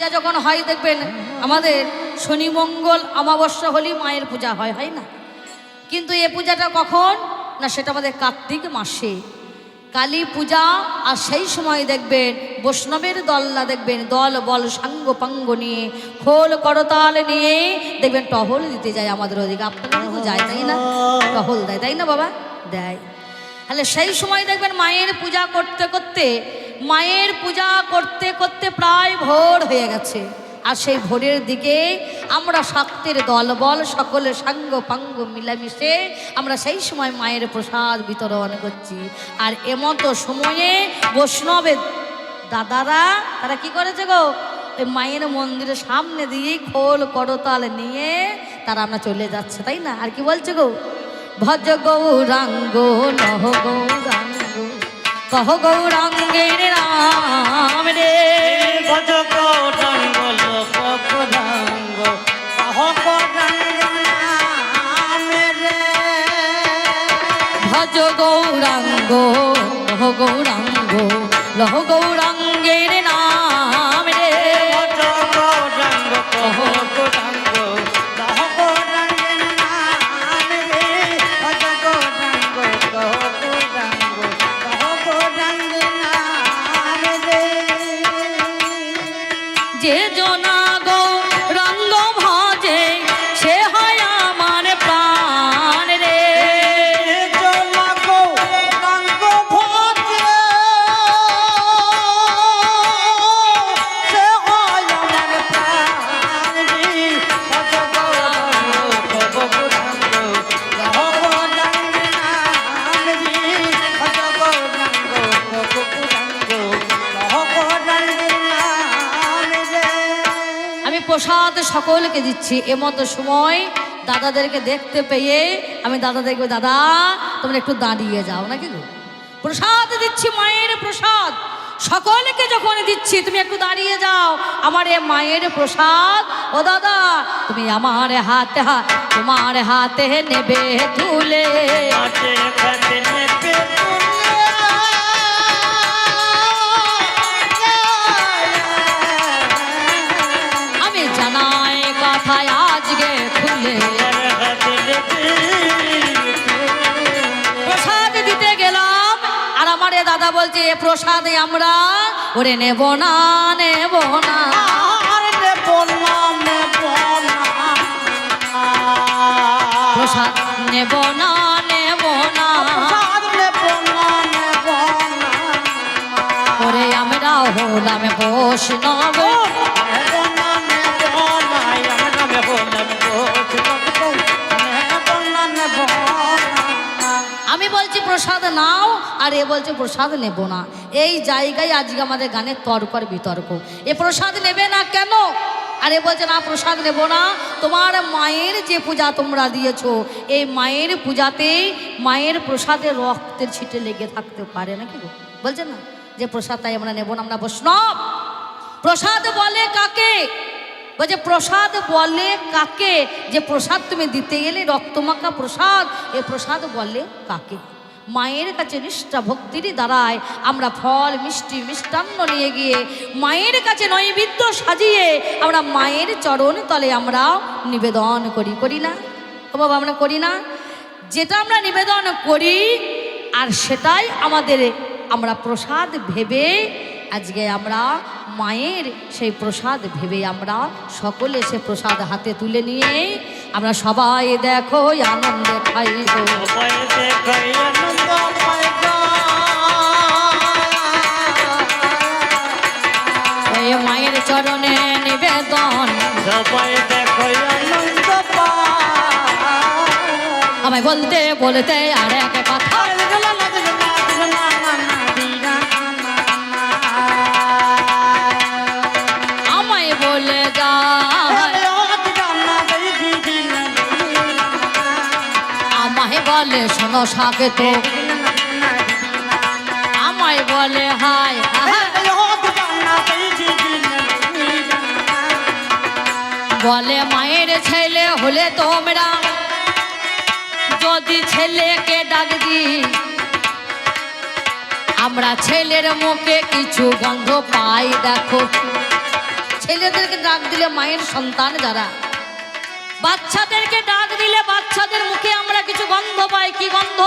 পূজা যখন হয় দেখবেন আমাদের শনি মঙ্গল অমাবস্যা হলেই মায়ের পূজা হয়, হয় না? কিন্তু এ পূজাটা কখন না, সেটা আমাদের কার্তিক মাসে কালী পূজা। আর সেই সময় দেখবেন বৈষ্ণবের দলরা দেখবেন দল বল সাঙ্গ পাঙ্গ নিয়ে খোল করতাল নিয়ে দেখবেন টহল দিতে যায় আমাদের ওদিকে। আপনাদের যায় তাই না? টহল দেয় তাই না বাবা? দেয়। তাহলে সেই সময় দেখবেন মায়ের পূজা করতে করতে প্রায় ভোর হয়ে গেছে। আর সেই ভোরের দিকে আমরা শাক্তের দলবল সকলে সাঙ্গ পাঙ্গ মিলামিশে আমরা সেই সময় মায়ের প্রসাদ বিতরণ করছি। আর এমতো সময়ে বৈষ্ণবের দাদারা তারা কি করেছে গো, ওই মায়ের মন্দিরের সামনে দিয়ে খোল করতাল নিয়ে তারা আমরা চলে যাচ্ছে, তাই না? আর কি বলছে গো, ভজ গৌরাঙ্গ নহ গৌরাঙ্গ কহ গৌরাঙ্গের রাম রে, ভজ গৌরাঙ্গ লোক গৌরাঙ্গ কহ গৌরাঙ্গের নাম রে, ভজ গৌরাঙ্গ লহ গৌরাঙ্গ লহ গৌরাঙ্গের নাম রে, ভজ গৌরাঙ্গ কহ গৌরাঙ্গ কহ গৌরাঙ্গের নাম রে, ভজ গৌরাঙ্গ কহ গৌরাঙ্গ কহ গৌরাঙ্গের নাম রে। যে জনা গৌরাঙ্গ ভজে সে হয় আমার প্রাণ রে, জলা গৌরাঙ্গ ভজে সে হয় আমার প্রাণ রে, ভজ গৌরাঙ্গ কহ গৌরাঙ্গ কহ গৌরাঙ্গের নাম রে, ভজ গৌরাঙ্গ কহ গৌরাঙ্গ কহ গৌরাঙ্গের নাম রে। আমি প্রসাদ সকলকে দিচ্ছি। এমতো সময় দাদাদেরকে দেখতে পেয়ে আমি দাদাদেরকে, দাদা তোমরা একটু দাঁড়িয়ে যাও নাকি গো, প্রসাদ দিচ্ছি মায়ের প্রসাদ সকলকে যখন দিচ্ছি তুমি একটু দাঁড়িয়ে যাও, আমার এ মায়ের প্রসাদ। ও দাদা তুমি আমার হাতে তোমার হাতে নেবে তুলে, হাতে হাতে নেবে আমি জানাই কথায় আজকে খুলে প্রসাদ দিতে গেলাম। আর আমার এ দাদা বলছে এ প্রসাদে আমরা ওরে নেব না নেব না, প্রসাদ নেব না নেব না, ওরে আমরা হলাম বৈষ্ণব। আমি বলছি প্রসাদ নাও আর এ বলছে প্রসাদ নেব না। এই জায়গায় আজকে আমাদের গানের তর্ক আর বিতর্ক। এ প্রসাদ নেবে না কেন, আর এ বলছে না প্রসাদ নেব না। তোমার মায়ের যে পূজা তোমরা দিয়েছো এই মায়ের পূজাতে মায়ের প্রসাদে রক্তের ছিটে লেগে থাকতে পারে নাকি গো, বলছে না যে প্রসাদ তাই আমরা নেব না, আমরা বৈষ্ণব। প্রসাদ বলে কাকে, বলছে প্রসাদ বলে কাকে, যে প্রসাদ তুমি দিতে গেলে রক্তমাখা প্রসাদ, এ প্রসাদ বলে কাকে? মায়ের কাছে নিষ্ঠা ভক্তিরই দ্বারায় আমরা ফল মিষ্টি মিষ্টান্ন নিয়ে গিয়ে মায়ের কাছে নৈবেদ্য সাজিয়ে আমরা মায়ের চরণ তলে আমরা নিবেদন করি, করি না ও বাবা? আমরা করি না? যেটা আমরা নিবেদন করি আর সেটাই আমাদের আমরা প্রসাদ ভেবে আজকে আমরা মায়ের সেই প্রসাদ ভেবে আমরা সকলে সে প্রসাদ হাতে তুলে নিয়ে আমরা সবাই দেখো আনন্দে খাইব, ওই মায়ের চরণে নিবেদন। আমায় বলতে বলতে আর এক কথা, আমায় বলে যায়, আমায় বলে শোনো সাকে তো, আমায় বলে হায় বলে মায়ের ছেলে হলে তোমরা যদি ছেলেকে ডাক দি, আমরা ছেলের মুখে কিছু গন্ধ পাই দেখো, ছেলেদেরকে ডাক দিলে মায়ের সন্তান যারা, বাচ্চাদেরকে ডাক দিলে বাচ্চাদের মুখে আমরা কিছু গন্ধ পাই। কি গন্ধ?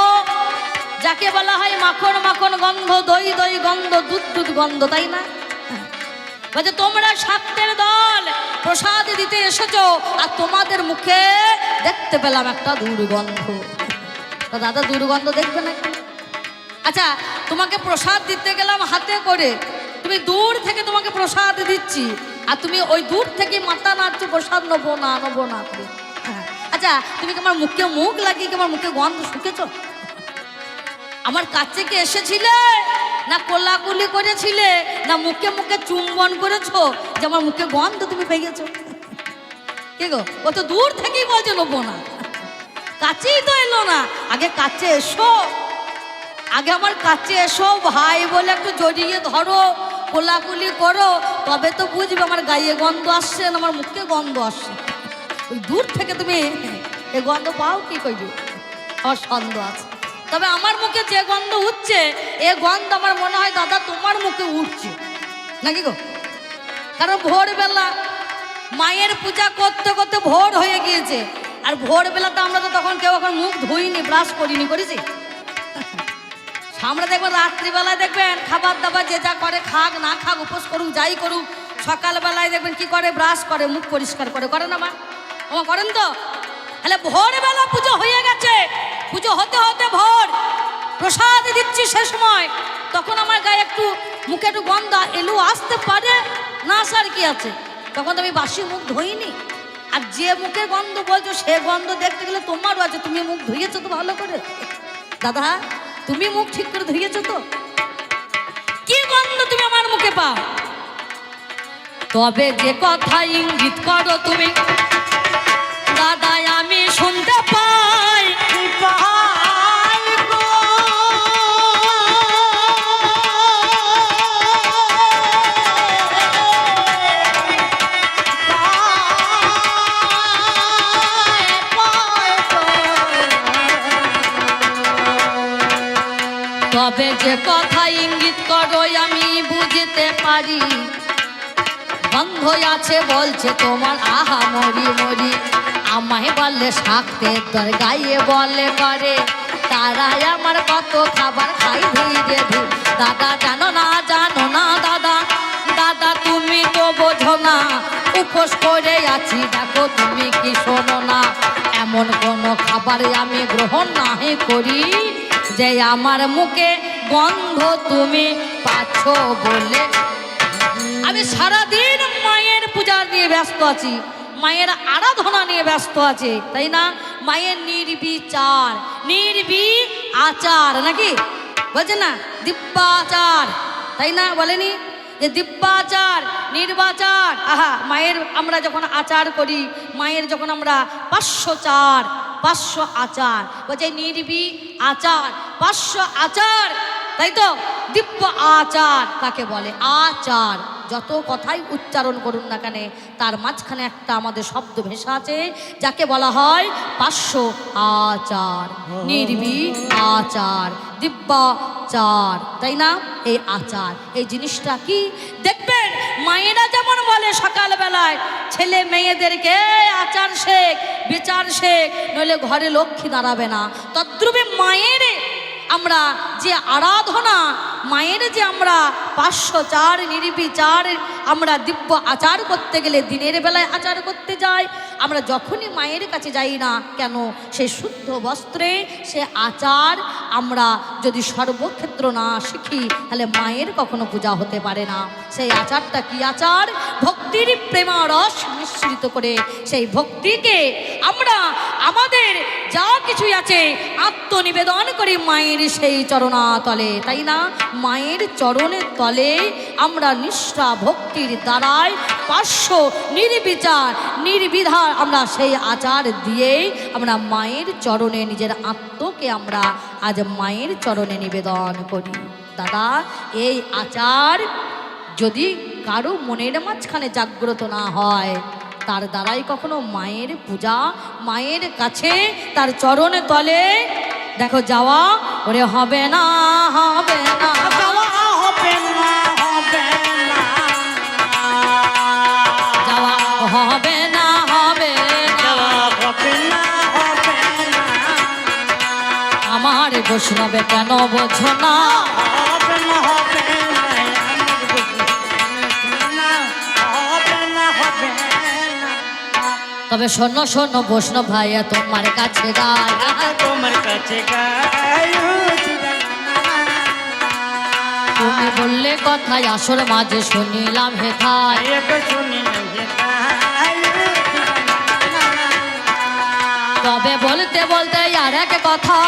যাকে বলা হয় মাখন মাখন গন্ধ, দই দই গন্ধ, দুধ দুধ গন্ধ, তাই না? বলছে তোমরা শাক্তের দল প্রসাদ দিতে এসেছো, আর তোমাদের মুখে দেখতে পেলাম একটা দুর্গন্ধ। তা দাদা দুর্গন্ধ দেখবে না? আচ্ছা, তোমাকে প্রসাদ দিতে গেলাম হাতে করে, তুমি দূর থেকে তোমাকে প্রসাদ দিচ্ছি, আর তুমি ওই দূর থেকে মাথা নাড়ছো প্রসাদ নেবো না নেবো না করে। আচ্ছা, তুমি কি আমার মুখে মুখ লাগিয়ে কি আমার মুখে গন্ধ শুকেছ? আমার কাছে কি এসেছিলে, না কোলাকুলি করেছিলে, না মুখে মুখে চুম্বন করেছো যে আমার মুখে গন্ধ তুমি পেয়েছো? কে গো? ও তো দূর থেকেই বলছে নেবো না, কাছেই তো এলো না। আগে কাছে এসো, আগে আমার কাছে এসো ভাই বলে একটু জড়িয়ে ধরো, কোলাকুলি করো, তবে তো বুঝবে আমার গায়ে গন্ধ আসছে না আমার মুখে গন্ধ আসছে। ওই দূর থেকে তুমি এই গন্ধ পাও কি করি? আমার সন্দেহ আছে। তবে আমার মুখে যে গন্ধ উঠছে, এ গন্ধ আমার মনে হয় দাদা তোমার মুখে উঠছে নাকি গো? কারণ ভোরবেলা মায়ের পূজা করতে করতে ভোর হয়ে গিয়েছে, আর ভোরবেলা তো আমরা তো তখন কেউ এখন মুখ ধুইনি, ব্রাশ করিনি, করেছি? আমরা দেখবেন রাত্রিবেলায় দেখবেন খাবার দাবার যে যা করে, খাক না খাক, উপোস করুক যাই করুক, সকালবেলায় দেখবেন কি করে, ব্রাশ করে, মুখ পরিষ্কার করে, করে না মা? ও করেন তো? তাহলে ভোরবেলা পুজো হয়ে গেছে, পুজো হতে হতে ভোর, প্রসাদ দিচ্ছি সে সময়, তখন আমার গায়ে একটু মুখে একটু গন্ধ এলু আসতে পারে না, আসার কি আছে? তখন তো আমি বাসি মুখ ধুইনি। আর যে মুখে গন্ধ বলছো সে গন্ধ দেখতে গেলে তোমারও আছে, তুমি মুখ ধুয়েছো তো ভালো করে দাদা? তুমি মুখ ঠিক করে ধুয়েছো তো? কি গন্ধ তুমি আমার মুখে পাও? তবে যে কথা ইঙ্গিত করো তুমি দাদা আমি শুনতে পাই, তবে যে কথা ইঙ্গিত করো আমি বুঝতে পারি, গন্ধ আছে বলছে তোমার আহা মরি মরি, আমায় বললে শাক্তের দর গায়ে বলে করে, তারাই আমার কত খাবার খাই ধীরে ধীরে। দাদা জানো না দাদা, দাদা তুমি তো বোঝো না, উপোস করে আছি দেখো তুমি কি শোনো না, এমন কোনো খাবার আমি গ্রহণ নাহি করি যে আমার মুখে গন্ধ তুমি পাচ্ছ বলে। আমি সারাদিন মায়ের পূজা নিয়ে ব্যস্ত আছি, মায়ের আরাধনা নিয়ে ব্যস্ত আছে, তাই না? মায়ের নির্বিচার, আচার নাকি বলছে না, দিব্যাচার, তাই না? বলেনি যে দিব্যাচার নির্বাচার? আহা, মায়ের আমরা যখন আচার করি, মায়ের যখন আমরা 500 আচার বলছে, আচার 500 আচার, তাই তো? দিব্য আচার কাকে বলে? আচার। যত কথাই উচ্চারণ করুন না কেন, তার মাঝখানে একটা আমাদের শব্দ ভেসা আছে, যাকে বলা হয় 500 আচার, আচার, দিব্যাচার, তাই না? এই আচার, এই জিনিসটা কি দেখবেন, মায়েরা যেমন বলে সকালবেলায় ছেলে মেয়েদেরকে আচার শেখ, বিচার শেখ, নইলে ঘরে লক্ষ্মী দাঁড়াবে না, তদ্রূপে মায়ের আমরা যে আরাধনা, মায়ের যে আমরা 504 নির্বিচার আমরা দিব্য আচার করতে গেলে দিনের বেলায় আচার করতে যাই, আমরা যখনই মায়ের কাছে যাই না কেন, সে শুদ্ধ বস্ত্রে সে আচার আমরা যদি সর্বক্ষেত্র না শিখি, তাহলে মায়ের কখনো পূজা হতে পারে না। সেই আচারটা কি আচার? ভক্তির প্রেমারস মিশ্রিত করে সেই ভক্তিকে আমরা আমাদের যা কিছুই আছে আত্মনিবেদন করি মায়ের সেই চরণাতলে, তাই না? মায়ের চরণের তলে আমরা নিষ্ঠা ভক্তির দ্বারাই 500 নির্বিচার নির্বিধার আমরা সেই আচার দিয়ে আমরা মায়ের চরণে নিজের আত্মকে আমরা আজ মায়ের চরণে নিবেদন করি। দাদা, এই আচার যদি কারো মনের মাঝখানে জাগ্রত না হয়, তার দ্বারাই কখনো মায়ের পূজা, মায়ের কাছে তার চরণে তলে দেখো যাওয়া ওরে হবে না, হবে না, যাওয়া হবে না, হবে না। হবে না হবে না হবে না হবে না আমার বৈষ্ণবে কেন বোঝো না হবে না হবে না হবে না হবে না তবে শোনো শোনো বৈষ্ণব ভাইয়া তোমার কাছে গায় তোমার কাছে গাই তুমি বললে কথায় আসর মাঝে শুনিলাম হেথায় শুনি তবে বলতে বলতে আর এক কথা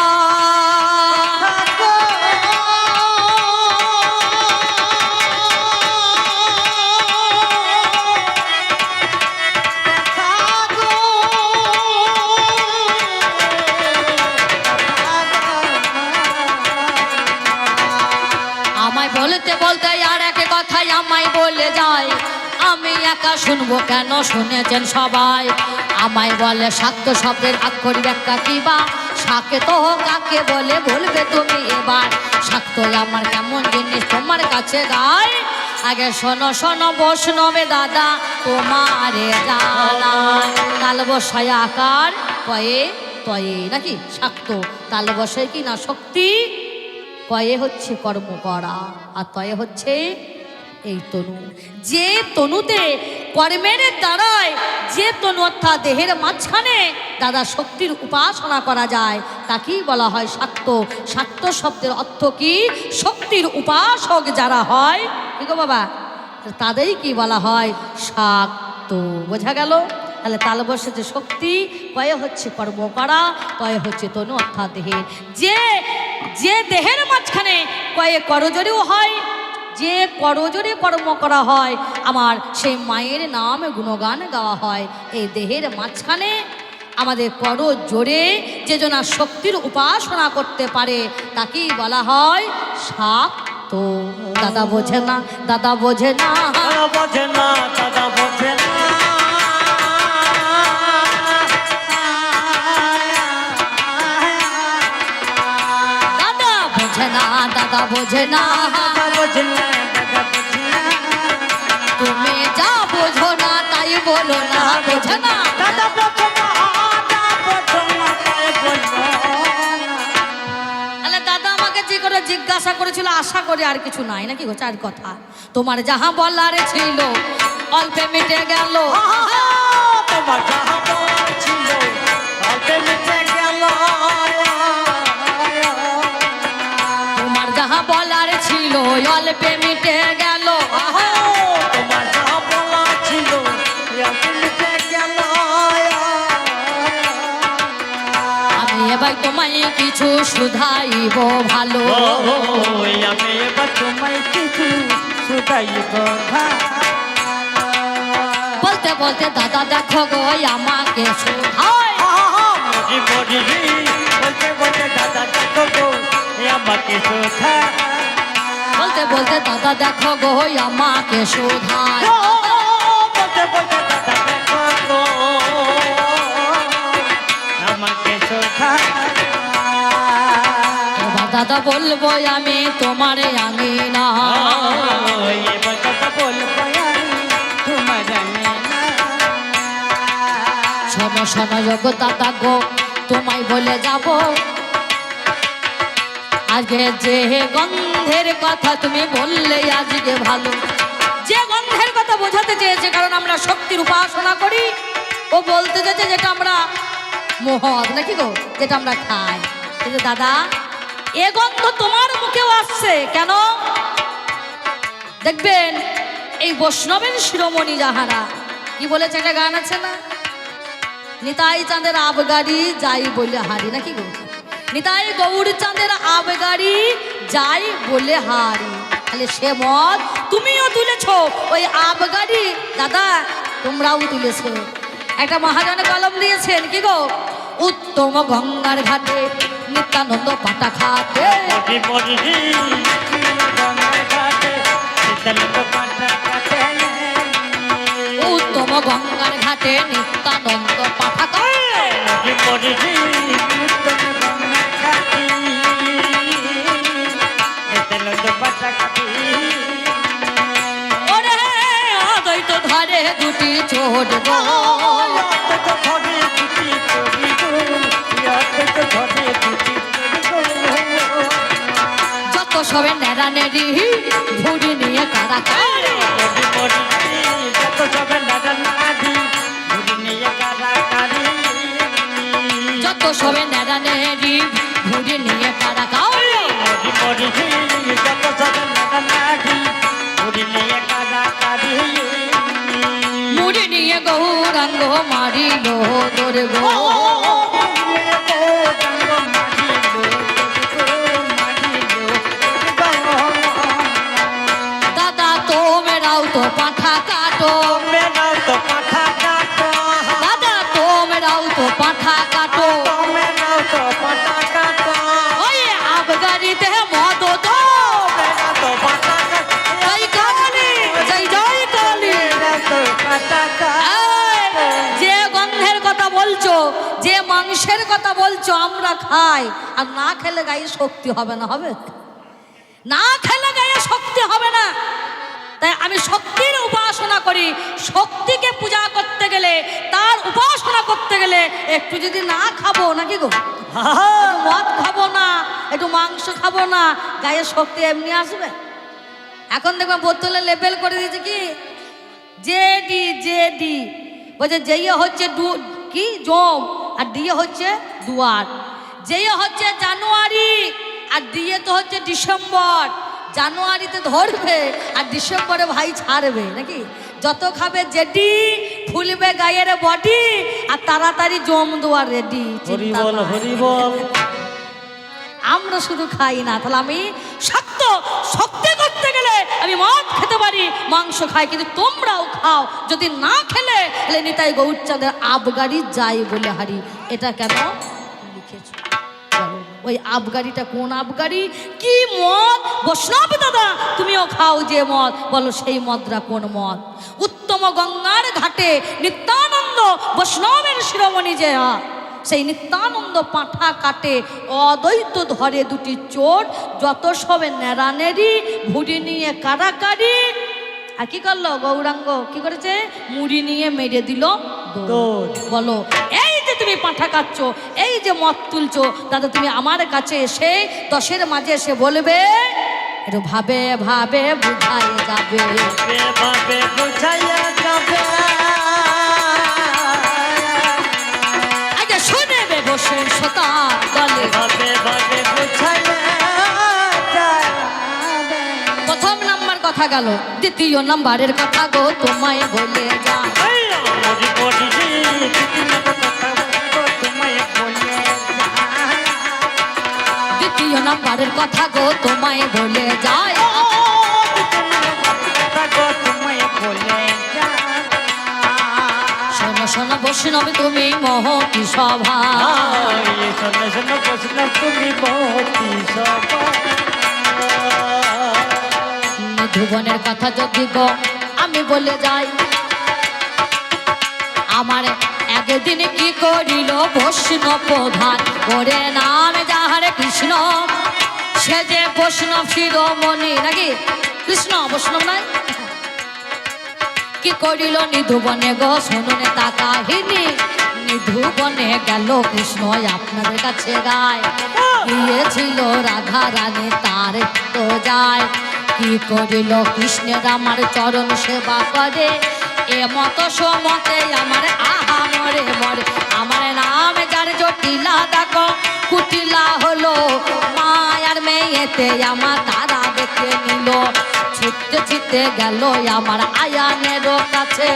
আমায় বলতে বলতে আর এক কথাই আমায় বলে যায় আমি একা শুনবো কেন শুনেছেন সবাই আমায় বলে শাক্ত শব্দের আক্ষর ব্যাখ্যা কি বা শাকে তো কাকে বলে বলবে তুমি এবার শাক্ত আমার কেমন জিনিস তোমার কাছে গায় আগে শোনো শোনো বৈষ্ণবে দাদা তোমারে জানায় তাল বসায় আকার কয়ে তয়ে নাকি শাক্ত তাল বসায় কি না শক্তি কয়ে হচ্ছে কর্ম করা আর তয়ে হচ্ছে এই তনু যে তনুতে কর্মের দ্বারায় যে তনু অর্থাৎ দেহের মাঝখানে দাদা শক্তির উপাসনা করা যায় তাকেই বলা হয় শাক্ত শাক্ত শব্দের অর্থ কি শক্তির উপাসক যারা হয় কি গো বাবা তাদেরই কি বলা হয় শাক্ত বোঝা গেল তাহলে তালবর্ষে যে শক্তি কয়ে হচ্ছে কর্ম করা কয়ে হচ্ছে তনু অর্থাৎ দেহের যে যে দেহের মাঝখানে কয়ে করজোরেও হয় যে করজোরে কর্ম করা হয় আমার সেই মায়ের নাম গুণগান গাওয়া হয় এই দেহের মাঝখানে আমাদের করজোরে যে জনা শক্তির উপাসনা করতে পারে তাকেই বলা হয় শাক্ত দাদা বোঝে না দাদা বোঝে না বোঝে না দাদা বোঝে না দাদা বোঝে না দাদা বোঝে না দাদা বোঝে না দাদা বোঝে না তুমি যা বোঝো না তাই বলো না বোঝে না দাদা বোঝে না দাদা বোঝে না তাই বলবো না তাহলে দাদা আমাকে যে করে জিজ্ঞাসা করেছিল আশা করে আর কিছু নাই নাকি গো চার কথা তোমার যাহা বলার ছিল অল্পে মিটে গেল তোমার যাহা বলার ছিল অল্পে মিটে গেল তোমার যাহা বলার ছিল অল্পে মিটে গেল তোমার যাহা বলার ছিল অল্পে মিটে গেল আমি এবার তোমায় কিছু শুধাইব ভালো আমি এবার তোমায় কিছু শুধাইব বলতে বলতে দাদা দেখো গো আমাকে শুধায় বলতে বলতে দাদা দেখো গো আমাকে শোধা বলতে বলতে দাদা দেখো গো আমাকে শুধায় বলতে বলতে দাদা দেখো গো আমাকে শোধা এবার দাদা বলবো আমি তোমারে আনি না এবার কথা বলবো আমি তোমার জানি না শোনো শোনো গো দাদা গো তোমায় বলে যাব আজকে যে গন্ধের কথা তুমি বললে আজকে ভালো যে গন্ধের কথা বোঝাতে চেয়েছে কারণ আমরা শক্তির উপাসনা করি ও বলতে চেয়েছে যেটা আমরা মহৎ নাকি গো যেটা আমরা খাই কিন্তু দাদা এ গন্ধ তোমার মুখেও আসছে কেন দেখবেন এই বৈষ্ণবের শিরোমণি যাহারা কি বলেছে একটা গান আছে না নিতাই চাঁদের আবগাড়ি যাই বলে হারি নাকি গো নিতাই গৌর চাঁদের আবগাড়ি যাই বলে হারি তাহলে সে মত তুমিও তুলেছ ওই আবগাড়ি দাদা তোমরাও তুলেছো একটা মহাজনে কলম দিয়েছেন কি গো উত্তম গঙ্গার ঘাটে নিত্যানন্দ পাটা খাতে উত্তম গঙ্গার ঘাটে নিত্যানন্দ পাঠা ওরে অদ্বৈত ধরে দুটি চোট গো যত সবে নেড়া নেড়ি ভুড়ি নিয়ে কারা কারে যত সবে নেড়া নেড়ি ভুড়ি নিয়ে কারা কারে মুড়ি নিয়ে গৌরাঙ্গ মারিল দোরে গো দাদা তোমরাও তো পাঠা কাটো দাদা তোমরাও তো পাঠা কাটো ওই আবগারিতে মদ তো জয় কালী জয় জয় কালী যে গন্ধের কথা বলছো যে মাংসের কথা বলছো আমরা খাই আর না খেলে গায়ে শক্তি হবে না হবে না খেলে গায়ে শক্তি হবে না তাই আমি শক্তির উপাসনা করি শক্তিকে পূজা করতে গেলে তার উপাসনা করতে গেলে একটু যদি না খাবো নাকি গো একটু মদ খাবো না একটু মাংস খাবো না গায়ে শক্তি এমনি আসবে এখন দেখবেন বোতলে লেবেল করে দিয়েছে কি জেডি জেডি বলছে যেই হচ্ছে কি জম আর দিয়ে হচ্ছে দুয়ার যেই হচ্ছে জানুয়ারি আর দিয়ে তো হচ্ছে ডিসেম্বর জানুয়ারিতে ধরবে আর ডিসেম্বরে ভাই ছাড়বে নাকি যত খাবে জেডি ফুলবে গায়ের বডি আর তাড়াতাড়ি জম দুয়ার রেডি আমরা শুধু খাই না তাহলে আমি শক্তি করতে গেলে আমি মদ খেতে পারি মাংস খাই কিন্তু তোমরাও খাও যদি না খেলে তাহলে নিতাই গৌরচাঁদের আবগারি যাই বলে হারি এটা কেন লিখেছো ওই আবগারিটা কোন আবগারি কি মদ বৈষ্ণব দাদা তুমিও খাও যে মদ বলো সেই মদরা কোন মদ উত্তম গঙ্গার ঘাটে নিত্যানন্দ বৈষ্ণবের শিরোমণি যে সেই নিত্যানন্দ পাঁঠা কাটে অদ্বৈত ধরে দুটি চোট যত সবে নেড়ানেড়ি ভুড়ি নিয়ে কারাকারি আর কি করলো গৌরাঙ্গ কি করেছে মুড়ি নিয়ে মেরে দিল বলো এই যে তুমি পাঁঠা কাটছ এই যে মদ তুলছো দাদা তুমি আমার কাছে এসে দশের মাঝে এসে বলবে একটু ভাবে ভাবে বুঝাই যাবে আচ্ছা শুনেবে বসে শ্রোতা দলে প্রথম নাম্বার কথা গেল দ্বিতীয় নাম্বারের কথা গো তোমায় বলে যা দ্বিতীয় নাম্বারের কথা গো তোমায় বলে যায় শোনো শোনো বৈষ্ণব তুমি মহতি সভা নিধুবনের কথা যদি গো আমি বলে যাই আমার একদিন কি করিল বৈষ্ণব প্রধান ওরে নাম যাহারে কৃষ্ণ সে যে বৈষ্ণব শিরোমণি নাকি কৃষ্ণ বৈষ্ণব নাই কি করিল নিধুবনে গো শুনুনে তা কাহিনী নিধুবনে গেল কৃষ্ণ আপনাদের কাছে গায় গিয়েছিল রাধা রানী তার তো যায় কি করিল কৃষ্ণের আমার চরণ সেবা করে এ মত সমতে আমার আহা মরে মরে আমার নাম যার জটিলা দেখো কুটিলা হলো মায়ার মেয়েতে আমার তারা দেখে নিল ছুটতে ছুটতে গেল আমার আয়ানের কাছে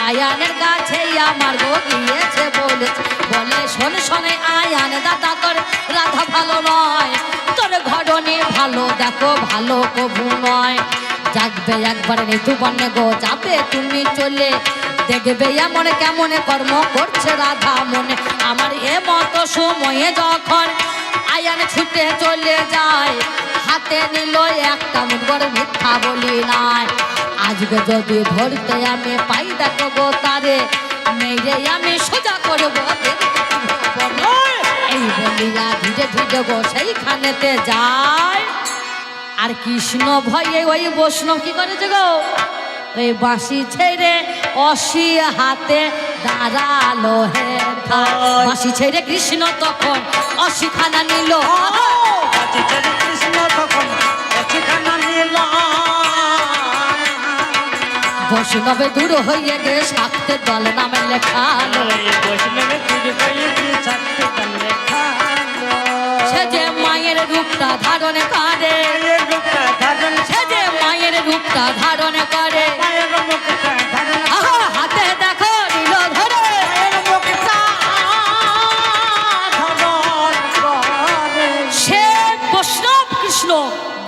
আয়ানের কাছে আমার গো গিয়েছে বলেছে বলে শোনে শোনে আয়ান দাদা তোর রাধা ভালো নয় তোর ঘরণী ভালো দেখো ভালো কবু নয় জাগবে একবার নিধুবনে গো যাবে তুমি চলে দেখবে এমন কেমন কর্ম করছে রাধা মনে আমার এ মতো সময়ে যখন আয়ান ছুটে চলে যায় হাতে নিল একটা মুঠবর মিথ্যা বলি নাই আজকে যদি ধরতে আমি পাই দেখবো তারে মেরে আমি সোজা করবো এই বলিয়া ধীরে ধীরে গো সেইখানেতে যায় আর কৃষ্ণ ভয়ে ওই বৈষ্ণব কি করেছে গো ওই বাঁশি ছেড়ে অসি হাতে দাঁড়ালো হে ধার। বাঁশি ছেড়ে কৃষ্ণ তখন অশিখানা নিল। বাঁশি ছেড়ে কৃষ্ণ তখন অশিখানা নিল। বৈষ্ণবে দূর হয়ে গে শাক্তের দল নামে লেখালো। বৈষ্ণবে দূর হয়ে গে শাক্তের দল লেখালো। সে যে মায়ের রূপটা ধারণ করে, মায়ের রূপটা ধারণ সে যে মায়ের রূপটা ধারণ করে, মায়ের মুখটা ধারণ আহা হাতে দেখো নিল ধরে। মায়ের মুখটা ধারণ করে। সে বৈষ্ণব কৃষ্ণ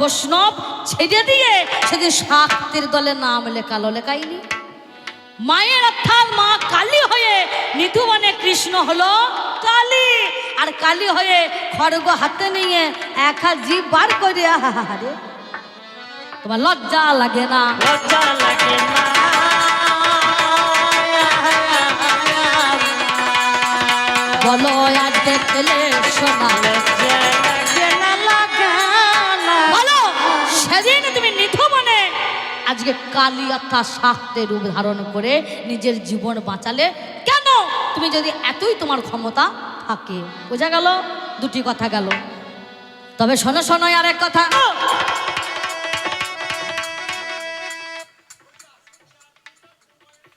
বৈষ্ণব ছেড়ে দিয়ে সেদিন শাক্তের দলে নাম লেখালো। লেখাইনি মায়ের অর্থাৎ মা কালী হয়ে নিধু মানে কৃষ্ণ হলো কালী, আর কালী হয়ে খড়গ হাতে নিয়ে এক হাত জিভ বার করে আহারে তোমার লজ্জা লাগে না? লজ্জা লাগে না। বলো আজ দেখলে শোনা, লজ্জা লাগে না, লাগে না। বলো সেদিন তুমি নিধু মানে আজকে কালী অর্থাৎ শাক্তের রূপ ধারণ করে নিজের জীবন বাঁচালে কেন? তুমি যদি এতই তোমার ক্ষমতা থাকে। বোঝা গেল? দুটি কথা গেল। তবে শোনো শোনো আর এক কথা,